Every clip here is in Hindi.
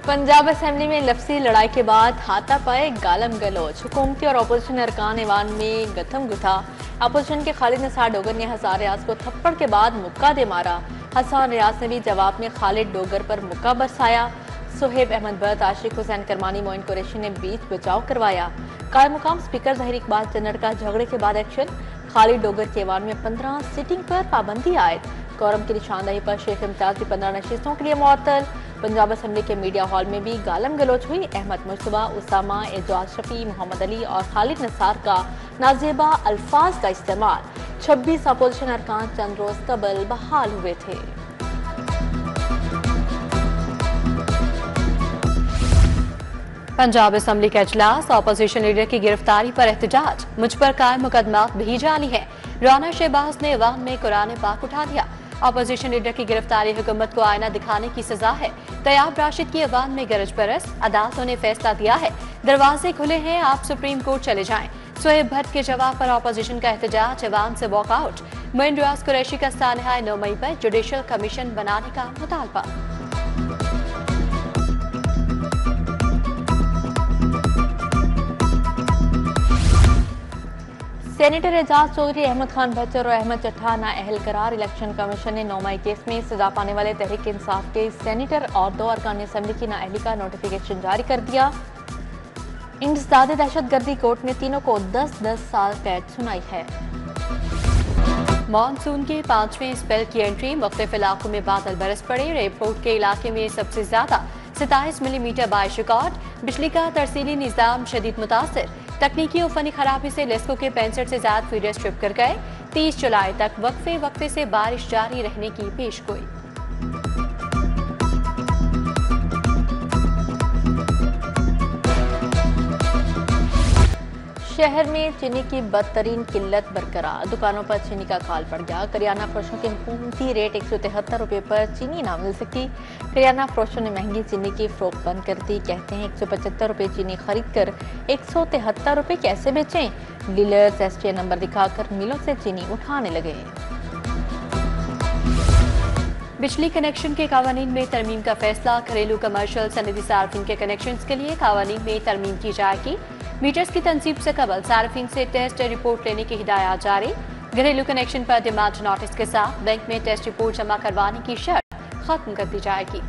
पंजाब असेंबली में लफ्जी लड़ाई के बाद हाथापाई गालम गलोच, हुकूमती और अपोजिशन अरकान ईवान में गथम गुथा। अपोजिशन के खालिद निसार डोगर ने हसन रियाज को थप्पड़ के बाद मुक्का दे मारा। हसन रियाज ने भी जवाब में खालिद डोगर पर मुक्का बरसाया। सुहेब अहमद भट्ट, आशिक हुसैन करमानी, मोइन कुरैशी ने बीच बचाव करवाया। कायम मुकाम स्पीकर ज़हीर इकबाल चन्नड़ का झगड़े के बाद एक्शन। खालिद डोगर के ईवान में 15 सीटिंग पर पाबंदी आयद। कोरम की निशानदही पर शेख इम्तियाज भी 15 नशिस्तों के लिए मुअत्तल। पंजाब असेंबली के मीडिया हॉल में भी गालम गलोच हुई। अहमद मुस्तफा, उसामा, एजाज शफी, मोहम्मद अली और खालिद निसार का नाजेबा अल्फाज का इस्तेमाल। 26 अपोजिशन अरकान चंद रोज कबल बहाल हुए थे। पंजाब असेंबली का इजलास, अपोजिशन लीडर की गिरफ्तारी पर एहतजाज, मुझ पर कायम मुकदमा भी जाली है। राना शहबाज ने अवाम में कुरान पाक उठा दिया। अपोजिशन लीडर की गिरफ्तारी हुकूमत को आईना दिखाने की सजा है। तैयाब राशिद की अवाम में गरज बरस, अदालतों ने फैसला दिया है, दरवाजे खुले हैं, आप सुप्रीम कोर्ट चले जाएं। सुहेब भट्ट के जवाब पर अपोजिशन का एहतजाज, अवाम से वॉकआउट। मोइन रियाज कुरैशी का सानहा 9 मई पर जुडिशल कमीशन बनाने का मुतालबा। सेनेटर एजाज चौधरी, अहमद खान बच्चर और अहमद चट्ठा ना अहल करार। इलेक्शन कमीशन ने 9 मई केस में सजा पाने वाले तहरीक इंसाफ के सेनेटर और 2 अरकान असेंबली की नाअहली का नोटिफिकेशन जारी कर दिया। इंसदाद दहशतगर्दी कोर्ट ने तीनों को 10-10 साल कैद सुनाई है। मानसून के 5वें स्पेल की एंट्री, मुख्तलिफ इलाकों में बादल बरस पड़े। एयरपोर्ट के इलाके में सबसे ज्यादा 27 मिलीमीटर बारिश रिकॉर्ड। बिजली का तरसीली निजाम शदीद मुतासर। तकनीकी और फनी खराबी से लेस्को के 65 से ज्यादा फीडर स्ट्रिप कर गए। 30 जुलाई तक वक्फे से बारिश जारी रहने की पेशगोई। शहर में चीनी की बदतरीन किल्लत बरकरार, दुकानों पर चीनी का खाल पड़ गया। करियाना फरोशों के हुकूमती रेट 173 रुपये पर चीनी ना मिल सकी। करियाना फरोशों ने महंगी चीनी की फरोख्त बंद कर दी। कहते हैं 175 रुपये चीनी खरीद कर 173 रुपये कैसे बेचें। डीलर्स एसटीए नंबर दिखाकर मिलों से चीनी उठाने लगे। बिजली कनेक्शन के कानून में तरमीम का फैसला, घरेलू कमर्शियल सनदी सार्फिन के कनेक्शन के लिए कानून में तरमीम की जाएगी। मीटर्स की तनसीब से कबल सार्फिन से टेस्ट रिपोर्ट लेने की हिदायत जारी। घरेलू कनेक्शन पर डिमांड नोटिस के साथ बैंक में टेस्ट रिपोर्ट जमा करवाने की शर्त खत्म कर दी जाएगी।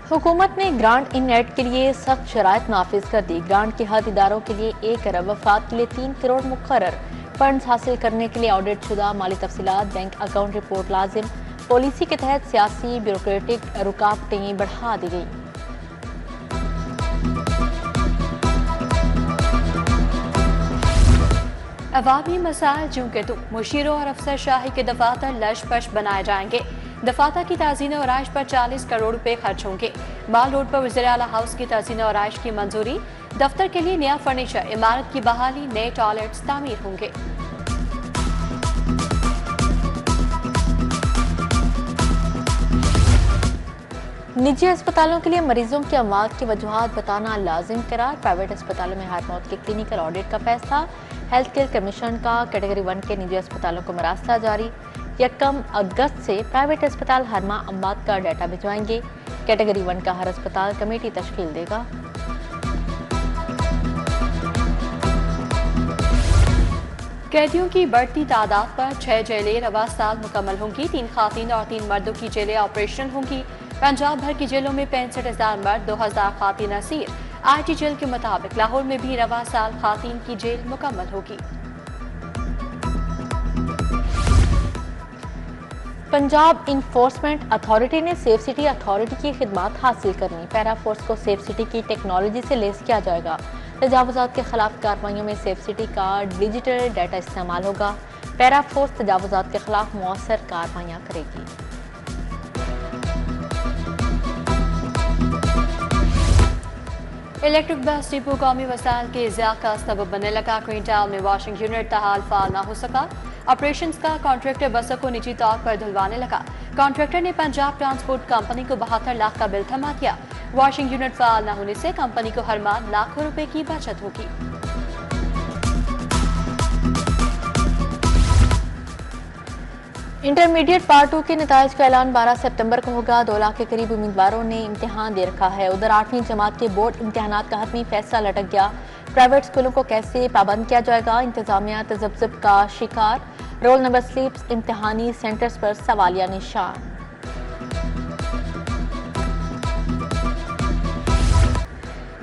हुकूमत ने ग्रांट इन नेट के लिए सख्त शराइत नाफिज कर दी। ग्रांट के हद इदारों के लिए 1 अरब, वफाक के लिए 3 करोड़ मुकर्रर। फंड्स हासिल करने के लिए ऑडिट शुदा माली तफसीलात, बैंक अकाउंट रिपोर्ट लाजिम। पॉलिसी के तहत सियासी ब्यूरोक्रेटिक रुकावटें बढ़ा दी गई। अवामी मसाइल जूं के तुम, मुशीरों और अफसर शाही के दफातर लश पश बनाए जाएंगे। दफातर की ताज़ीन और आइश पर 40 करोड़ रुपए खर्च होंगे। माल रोड पर वज़ीर आला हाउस की ताज़ीन और आइश की मंजूरी। दफ्तर के लिए नया फर्नीचर, इमारत की बहाली, नए टॉयलेट्स तामीर होंगे। निजी अस्पतालों के लिए मरीजों की अमवात की वजूहात बताना लाजिम करार। प्राइवेट अस्पतालों में हार्ट मौत के क्लिनिकल ऑडिट का फैसला। हेल्थ केयर कमीशन का कैटेगरी 1 के निजी अस्पतालों को मरासला जारी। 1 अगस्त से प्राइवेट अस्पताल हर माह अमवात का डाटा भिजवाएंगे। कैटेगरी 1 का हर अस्पताल कमेटी तश्कील देगा। कैदियों की बढ़ती तादाद पर 6 जेलें रवा साल मुकम्मल होंगी। 3 खातीन और 3 मर्दों की जेलें ऑपरेशन होंगी। पंजाब भर की जेलों में 65,000 मर्द, 2,000 खातीन असीर। आईटी जेल के मुताबिक लाहौर में भी रवा साल खातीन की जेल मुकम्मल होगी। पंजाब इन्फोर्समेंट अथॉरिटी ने सेफ सिटी अथॉरिटी की खिदमात हासिल करनी। पैरा फोर्स को सेफ सिटी की टेक्नोलॉजी से लेस किया जाएगा। तजावुजात के खिलाफ कार्रवाइयों में सेफ सिटी का डिजिटल डाटा इस्तेमाल होगा। पैरा फोर्स तजावुजात के खिलाफ मौसर कार्रवाइयाँ करेगी। इलेक्ट्रिक बस डिपो कौमी वसाइल के इज़्ज़ा का सबब बनने लगा। क्वींटाउन में वॉशिंग यूनिट ताहाल फाल ना हो सका। ऑपरेशंस का कॉन्ट्रैक्टर बसों को निजी तौर पर धुलवाने लगा। कॉन्ट्रैक्टर ने पंजाब ट्रांसपोर्ट कंपनी को 72 लाख का बिल थमा दिया। वॉशिंग यूनिट फाल न होने से कंपनी को हर माह लाखों रुपए की बचत होगी। इंटरमीडिएट पार्ट 2 के नताइज का ऐलान 12 सितंबर को होगा। 2 लाख के करीब उम्मीदवारों ने इम्तिहान दे रखा है। उधर 8वीं जमात के बोर्ड इम्तिहानात का हतमी फैसला लटक गया। प्राइवेट स्कूलों को कैसे पाबंद किया जाएगा, इंतजामिया तजब्जुब का शिकार। रोल नंबर स्लिप्स इम्तिहानी सेंटर्स पर सवालिया निशान।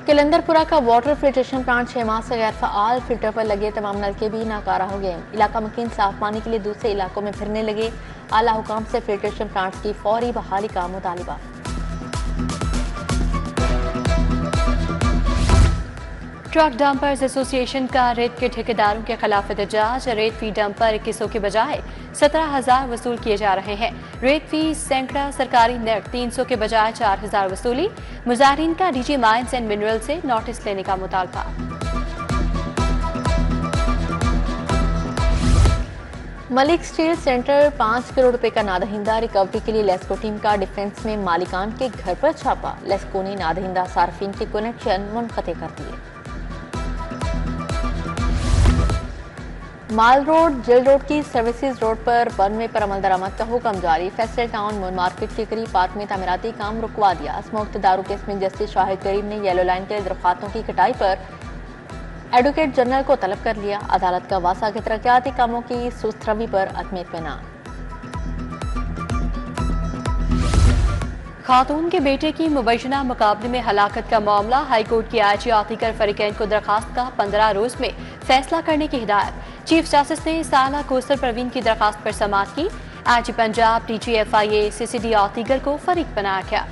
कलंदरपुरा का वाटर फिल्ट्रेशन प्लांट 6 माह से गैर फ़ाल। फिल्टर पर लगे तमाम नलके भी नाकारा हो गए। इलाका मकीन साफ पानी के लिए दूसरे इलाकों में फिरने लगे। आला हुकाम से फिल्ट्रेशन प्लांट की फौरी बहाली का मुतालिबा। ट्रक डंपर्स एसोसिएशन का रेत के ठेकेदारों के खिलाफ एहतजाज। रेत फी डंपर 2100 के बजाय 17,000 वसूल किए जा रहे हैं। रेत फी सैकड़ा सरकारी नर्क 300 के बजाय 4,000 वसूली। मुजाहिरीन का डीजी माइंस एंड मिनरल से नोटिस लेने का मुतालबा। मलिक स्टील सेंटर 5 करोड़ रुपए का नादहिंदा। रिकवरी के लिए लेस्को टीम का डिफेंस में मालिकान के घर पर छापा। लेस्को ने नादहिंदा सार्फिन के कनेक्शन मुनक़ते कर दिए। माल रोड जेल रोड की सर्विसेज रोड पर बनवे पर अमल दरामद का हुक्म जारी। फेस्टल टाउन मून मार्केट के करीब पार्क में तामीराती काम रुकवा दिया। स्मोक्तदारू केस में जस्टिस शाहिद करीम ने येलो लाइन के दरख्वास्तों की कटाई पर एडवोकेट जनरल को तलब कर लिया। अदालत का वासा के तरक्याती कामों की सुस्तरवी पर अदम इत्मीनान। खातून के बेटे की मुबैना मुकाबले में हलाकत का मामला। हाईकोर्ट की आईजी आतिकर फरीकैन को दरखास्त का 15 रोज में फैसला करने की हिदायत। चीफ जस्टिस ने साला कोसर परवीन की दरखास्त पर समाअत की। आईजी पंजाब TGFIA CCD आतिकर को फरीक बनाया गया।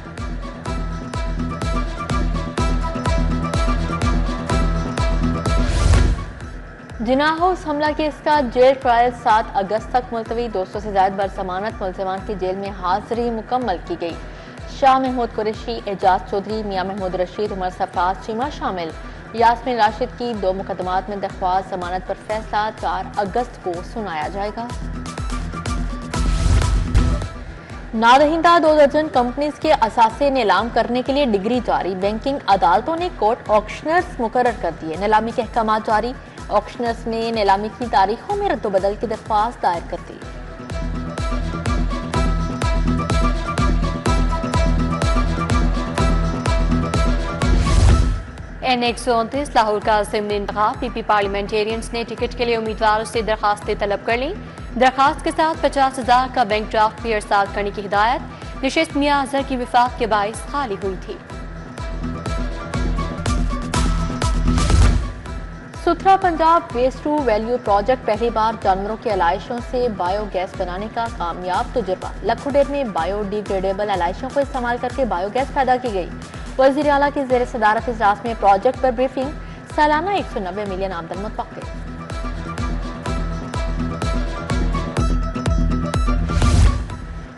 जिना हाउस हमला केस का जेल ट्रायल 7 अगस्त तक मुलतवी। 200 से ज्यादा बरसमानत मुलजमान की जेल में हाजिरी मुकम्मल की गई। शाह महमूद कुरैशी, एजाज चौधरी, मियां महमूद रशीद, उमर सफाज चीमा शामिल। यास्मीन राशिद की 2 मुकदमात में दरख्वास्त जमानत पर फैसला 4 अगस्त को सुनाया जाएगा। नादहिंदा 2 दर्जन कंपनीज के असासे नीलाम करने के लिए डिग्री जारी। बैंकिंग अदालतों ने कोर्ट ऑक्शनर्स मुकर्रर कर दिए। नीलामी के अहकाम जारी। ऑक्शनर्स ने नीलामी की तारीखों में रद्दोबदल की दरख्वास्त दायर कर दी। N129 लाहौर का ज़िमनी इंतखाब। PP पार्लियामेंटेरियंस ने टिकट के लिए उम्मीदवारों से दरखास्तें तलब कर ली। दरखास्त के साथ 50,000 का बैंक ड्राफ्ट भी अरसाल करने की हिदायत। नशिस्त मियां अजहर की विफाक के बाइस खाली हुई थी। सुथरा Punjab waste to value project पहली बार जानवरों के अलाइशों से बायोगैस बनाने का कामयाब तजुर्बा। लखुडेर में बायोडिग्रेडेबल अलाइशों को इस्तेमाल करके बायोगैस पैदा की गई। वज़ीर आला की ज़ेर सदारत इजलास में प्रोजेक्ट पर ब्रीफिंग। सालाना 190 मिलियन आमदन मुतवक्किल।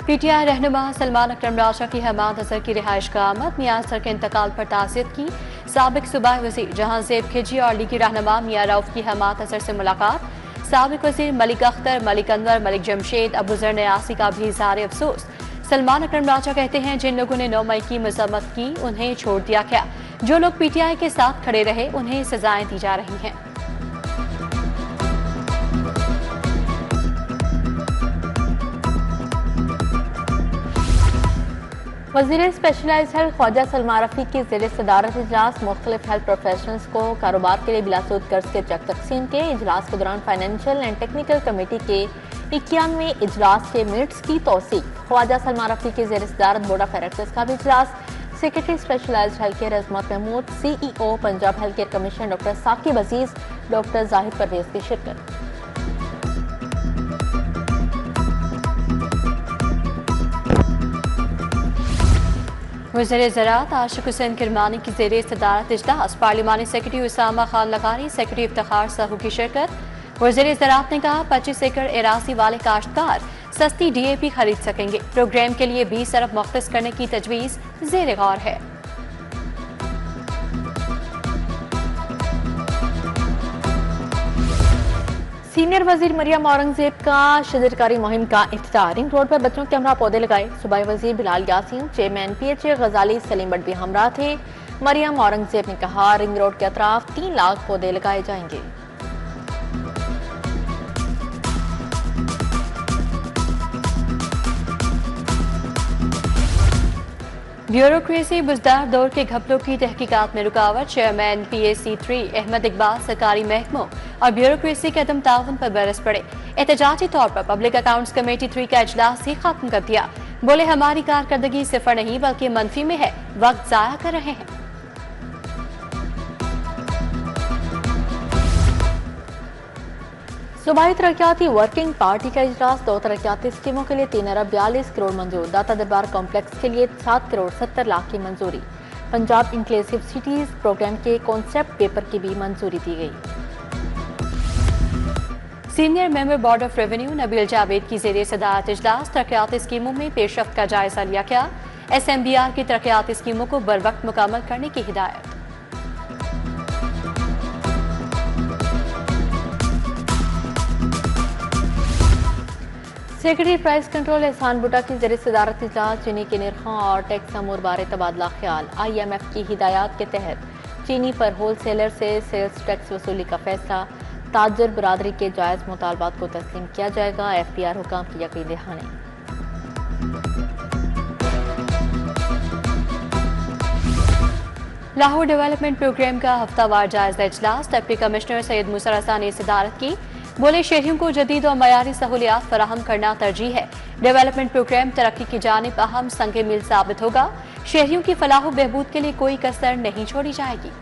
PTI रहनुमा सलमान अकरम राजा की हमाद अजहर की रिहाइश का आमद। मियां अजहर के इंतकाल पर ताज़ियत की। साबिक सूबाई वज़ीर जहांज़ेब खिजी और लीगी रहनुमा मियां रऊफ की हमाद अजहर से मुलाकात। साबिक वज़ीर मलिक अख्तर, मलिक अनवर, मलिक जमशेद, अबूजर न्यासी का भी इज़हार अफसोस। सलमान अकरम राजा कहते हैं जिन लोगों ने 9 मई की मजम्मत की उन्हें छोड़ दिया गया। जो लोग PTI के साथ खड़े रहे उन्हें सजाएं दी जा रही हैं। वज़ीर स्पेशलाइज्ड हेल्थ ख्वाजा सलमान रफी की ज़ेर सदारत इजलास। मुख्तलिफ हेल्थ प्रोफेशनल्स को कारोबार के लिए बिलासूद कर्ज के चेक तकसीम के। इजलास के दौरान फाइनेंशियल एंड टेक्निकल कमेटी के 91वें इजलास के मिनट्स की तौसीक। ख्वाजा सलमान रफी की ज़ेर सदारत बोर्ड ऑफ डायरेक्टर्स का भी इजलास। Secretary specialised health care Azmat Mahmood, CEO Punjab health care commission doctor Saqib Aziz, doctor Zahid Pervez की शिरकत। वज़ीर ज़राअत आशिक हुसैन किरमानी की ज़ेर सदारत इजलास। पार्लिमानी सेक्रेटरी उसामा खान लगारी, सेक्रेटरी इफ्तिखार साहू की शिरकत। वज़ीर ज़राअत ने कहा 25 एकड़ एरासी वाले काश्तकार सस्ती DAP खरीद सकेंगे। प्रोग्राम के लिए 20 अरब मुख्तस करने की तजवीज़ ज़ेर गौर है। सीनियर वजीर मरियम औरंगजेब का शजरकारी मुहिम का इफ्तितार। रिंग रोड पर बच्चों के हमरा पौधे लगाए। सूबाई वजीर बिलाल यासीन, चेयरमैन PHA गजाली सलीम बट भी हमरा थे। मरियम औरंगजेब ने कहा रिंग रोड के अतराफ 3 लाख पौधे लगाए जाएंगे। ब्यूरोक्रेसी बुजदार दौर के घपलों की तहकीकात में रुकावट। चेयरमैन PAC3 अहमद इकबाल सरकारी महकमों और ब्यूरोक्रेसी के अदम ताउन पर बरस पड़े। एहतजाजी तौर पर पब्लिक अकाउंट्स कमेटी 3 का इजलास ही खत्म कर दिया। बोले हमारी कारकर्दगी सिफर नहीं बल्कि मनफी में है, वक्त जाया कर रहे हैं। सूबाई तरक्याती वर्किंग पार्टी का इजलास 2 तरक्याती स्कीमों के लिए 3 अरब 42 करोड़ मंजूर। दाता दरबार कॉम्प्लेक्स के लिए 7 करोड़ 70 लाख की मंजूरी। पंजाब इंक्लूसिव सिटीज प्रोग्राम के कॉन्सेप्ट पेपर की भी मंजूरी दी गई। Senior member board of revenue Nabeel Javed की ज़ेरे सदारत इजलास। तरक्याती स्कीमों में पेशरफ्त का जायजा लिया गया। SMBR की तरक्याती स्कीमों को बरवक्त मुकम्मल करने की हिदायत। सेक्रेटरी प्राइस कंट्रोल एहसान बुटा की ज़रिए सदारत इजलास। चीनी के निर्खों और टैक्स अमूर बारे तबादला ख्याल। IMF की हिदायत के तहत चीनी पर होल सेलर से सेल्स टैक्स वसूली का फैसला। ताजर बरादरी के जायज़ मुतालबात को तस्लीम किया जाएगा। FPR हुकाम की यकीन दहानी। लाहौर डेवलपमेंट प्रोग्राम का हफ्तावार जायजा इजलास। डिप्टी कमिश्नर सैयद मुसर हसन ने सदारत की। बोले शहरियों को जदीद और मयारी सहूलियात फराहम करना तरजीह है। डेवलपमेंट प्रोग्राम तरक्की की जानिब अहम संग मील साबित होगा। शहरियों की फलाह बहबूद के लिए कोई कसर नहीं छोड़ी जाएगी।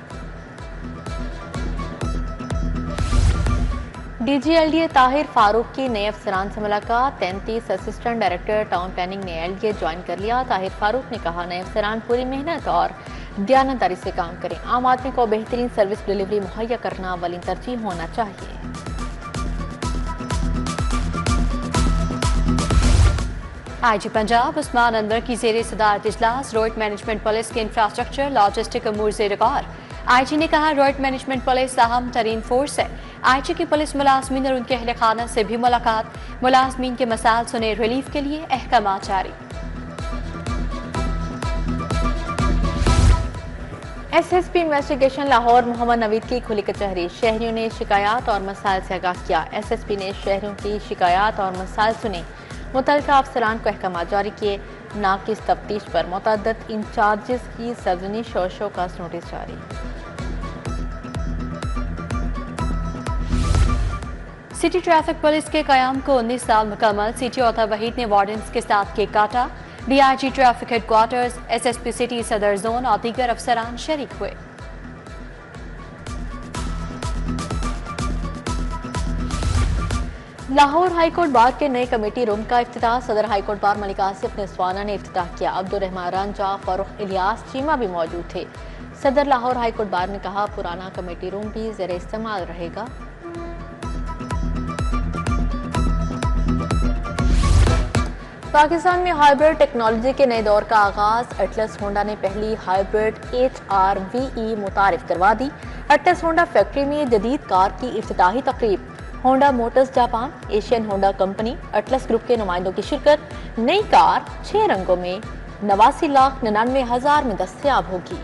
DG LDA ताहिर फारूक की नए अफसरान से मुलाकात। 33 असिस्टेंट डायरेक्टर टाउन प्लानिंग ने LDA ज्वाइन कर लिया। ताहिर फारूक ने कहा नए अफसरान पूरी मेहनत और दयानतदारी से काम करें। आम आदमी को बेहतरीन सर्विस डिलीवरी मुहैया करना अवलीन तरजीह होना चाहिए। IG पंजाब उस्मान अनवर की ज़ेरे सदारत इजलास। रोड मैनेजमेंट पुलिस के इंफ्रास्ट्रक्चर लॉजिस्टिक अमूर ज़ेर गौर। IG ने कहा रोड मैनेजमेंट पुलिस अहम तरीन फोर्स है। IG की पुलिस मुलाजमीन और उनके अहल खाना से भी मुलाकात। मुलाजमीन के मसाइल सुने, रिलीफ के लिए अहकाम जारी। SSP इन्वेस्टिगेशन लाहौर मोहम्मद नवीद की खुली कचहरी। शहरियों ने शिकायत और मसाइल से आगाह किया। SSP ने शहरियों की शिकायत और मसाइल सुने, मुतल्लिका अफसरान को अहकाम जारी किए। नाकिस तफ्तीश पर मुतअद्दिद इंचार्जेस की सरजनिश और शोकास नोटिस जारी। सिटी ट्रैफिक पुलिस के कयाम को 19 साल मुकम्मल। सिटी ऑथर वहीद ने वार्डन्स के साथ केक काटा। DIG traffic headquarters, SSP city सदर जोन और दीगर अफसरान शरीक हुए। लाहौर हाईकोर्ट बार के नए कमेटी रूम का इफ्तिताह। सदर हाईकोर्ट बार मलिक आसिफ नस्वाना ने इफ्तिताह किया। अब्दुर्रहमान रंजा, फारूक इलियास चीमा भी मौजूद थे। सदर लाहौर हाईकोर्ट बार ने कहा पुराना कमेटी रूम भी ज़ेरे इस्तेमाल रहेगा। पाकिस्तान में हाइब्रिड टेक्नोलॉजी के नए दौर का आगाज। एटलस होंडा ने पहली हाइब्रिड HRVE मुतारिफ करवा दी। एटलस होंडा फैक्ट्री में जदीद कार की इफ्तिताही तकरीब। Honda Motors Japan, Asian Honda company, Atlas group के नुमाइंदों की शिरकत। नई कार 6 रंगों में 89,99,000 में दस्तयाब होगी।